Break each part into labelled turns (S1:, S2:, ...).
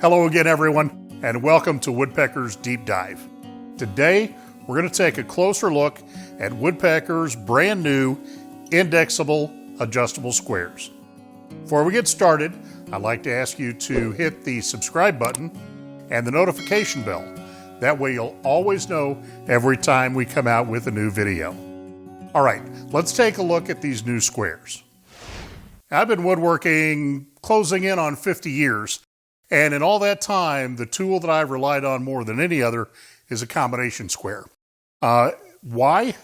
S1: Hello again, everyone, and welcome to Woodpeckers Deep Dive. Today, we're going to take a closer look at Woodpeckers' brand new in-DEXABLE adjustable squares. Before we get started, I'd like to ask you to hit the subscribe button and the notification bell. That way you'll always know every time we come out with a new video. All right, let's take a look at these new squares. I've been woodworking closing in on 50 years, and in all that time, the tool that I've relied on more than any other is a combination square. Why?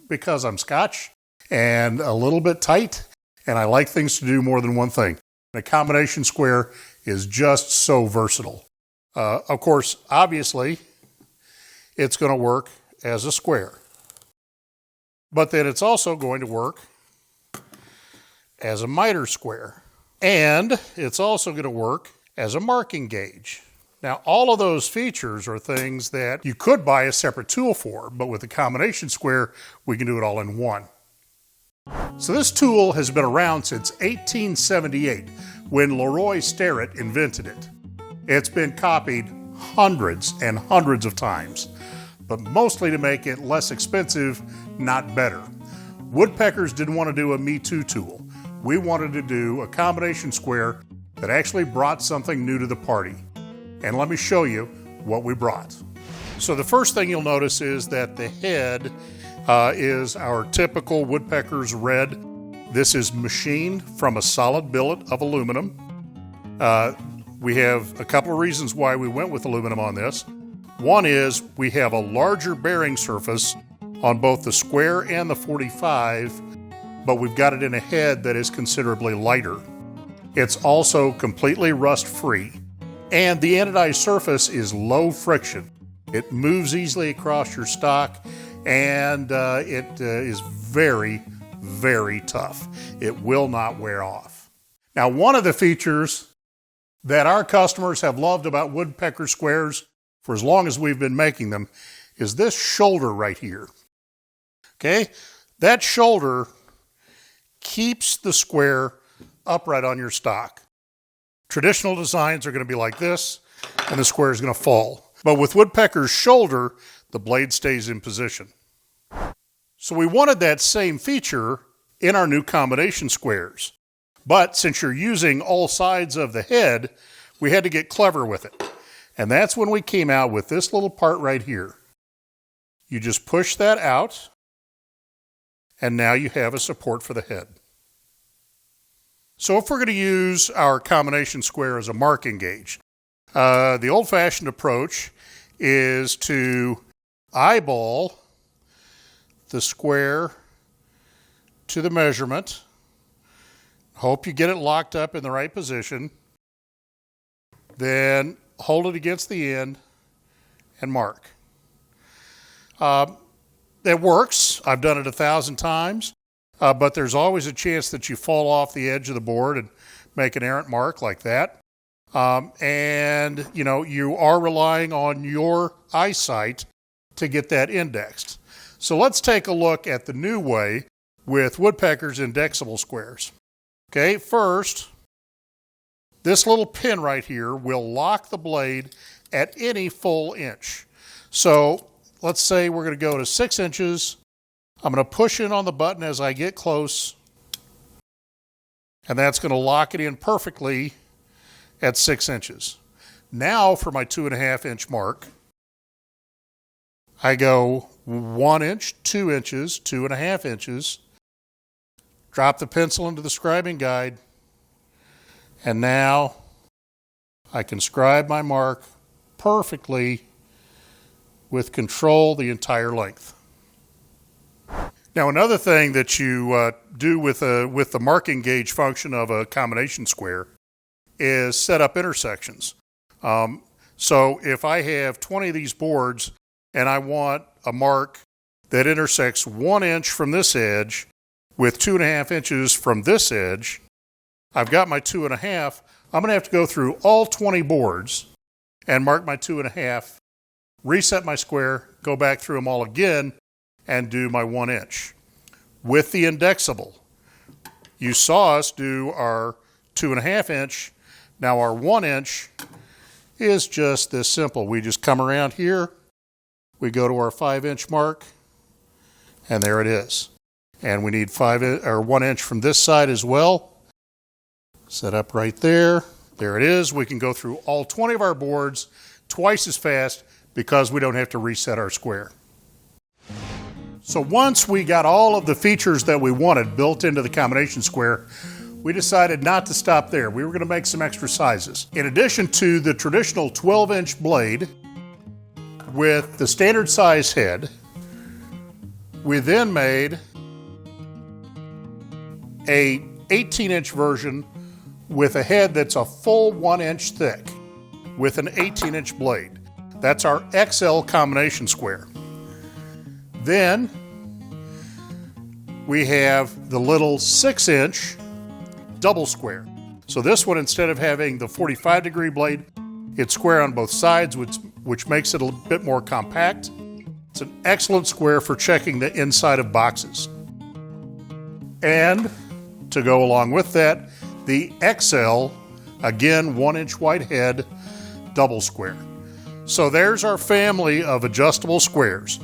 S1: Because I'm Scotch and a little bit tight, and I like things to do more than one thing. A combination square is just so versatile. Of course, obviously, it's going to work as a square. But then it's also going to work as a miter square. And it's also going to work as a marking gauge. Now, all of those features are things that you could buy a separate tool for, but with the combination square, we can do it all in one. So this tool has been around since 1878, when Leroy Sterrett invented it. It's been copied hundreds and hundreds of times, but mostly to make it less expensive, not better. Woodpeckers didn't want to do a Me Too tool. We wanted to do a combination square that actually brought something new to the party. And let me show you what we brought. So the first thing you'll notice is that the head is our typical Woodpeckers red. This is machined from a solid billet of aluminum. We have a couple of reasons why we went with aluminum on this. One is we have a larger bearing surface on both the square and the 45, but we've got it in a head that is considerably lighter. It's also completely rust-free, and the anodized surface is low friction. It moves easily across your stock, and it is very, very tough. It will not wear off. Now, one of the features that our customers have loved about Woodpecker squares for as long as we've been making them is this shoulder right here. Okay, that shoulder keeps the square upright on your stock. Traditional designs are going to be like this, and the square is going to fall. But with Woodpecker's shoulder, the blade stays in position. So we wanted that same feature in our new combination squares. But since you're using all sides of the head, we had to get clever with it. And that's when we came out with this little part right here. You just push that out, and now you have a support for the head. So if we're going to use our combination square as a marking gauge, the old-fashioned approach is to eyeball the square to the measurement. Hope you get it locked up in the right position. Then hold it against the end and mark. It works. I've done it 1,000 times. But there's always a chance that you fall off the edge of the board and make an errant mark like that. And, you are relying on your eyesight to get that indexed. So let's take a look at the new way with Woodpeckers in-DEXABLE squares. Okay, first, this little pin right here will lock the blade at any full inch. So let's say we're going to go to 6 inches. I'm going to push in on the button as I get close, and that's going to lock it in perfectly at 6 inches. Now for my 2.5 inch mark, I go 1 inch, 2 inches, 2.5 inches, drop the pencil into the scribing guide, and now I can scribe my mark perfectly with control the entire length. Now, another thing that you do with the marking gauge function of a combination square is set up intersections. So if I have 20 of these boards and I want a mark that intersects 1 inch from this edge with 2.5 inches from this edge, I've got my 2.5. I'm going to have to go through all 20 boards and mark my 2.5, reset my square, go back through them all again, and do my 1 inch. With the in-DEXABLE, you saw us do our 2.5 inch. Now our 1 inch is just this simple. We just come around here, we go to our 5-inch mark, and there it is. And we need 1 inch from this side as well. Set up right there. There it is. We can go through all 20 of our boards twice as fast because we don't have to reset our square. So once we got all of the features that we wanted built into the combination square, we decided not to stop there. We were going to make some extra sizes. In addition to the traditional 12-inch blade with the standard size head, we then made a 18-inch version with a head that's a full 1 inch thick with an 18-inch blade. That's our XL combination square. Then we have the little 6-inch double square. So this one, instead of having the 45-degree blade, it's square on both sides, which makes it a bit more compact. It's an excellent square for checking the inside of boxes. And to go along with that, the XL, again, 1-inch wide head, double square. So there's our family of adjustable squares.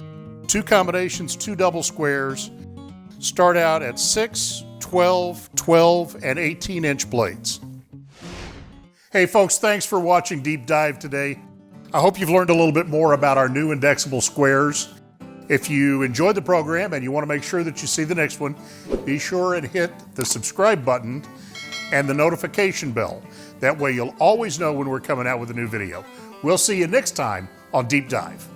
S1: 2 combinations, 2 double squares. Start out at 6, 12, 12, and 18-inch blades. Hey folks, thanks for watching Deep Dive today. I hope you've learned a little bit more about our new in-DEXABLE squares. If you enjoyed the program and you want to make sure that you see the next one, be sure and hit the subscribe button and the notification bell. That way you'll always know when we're coming out with a new video. We'll see you next time on Deep Dive.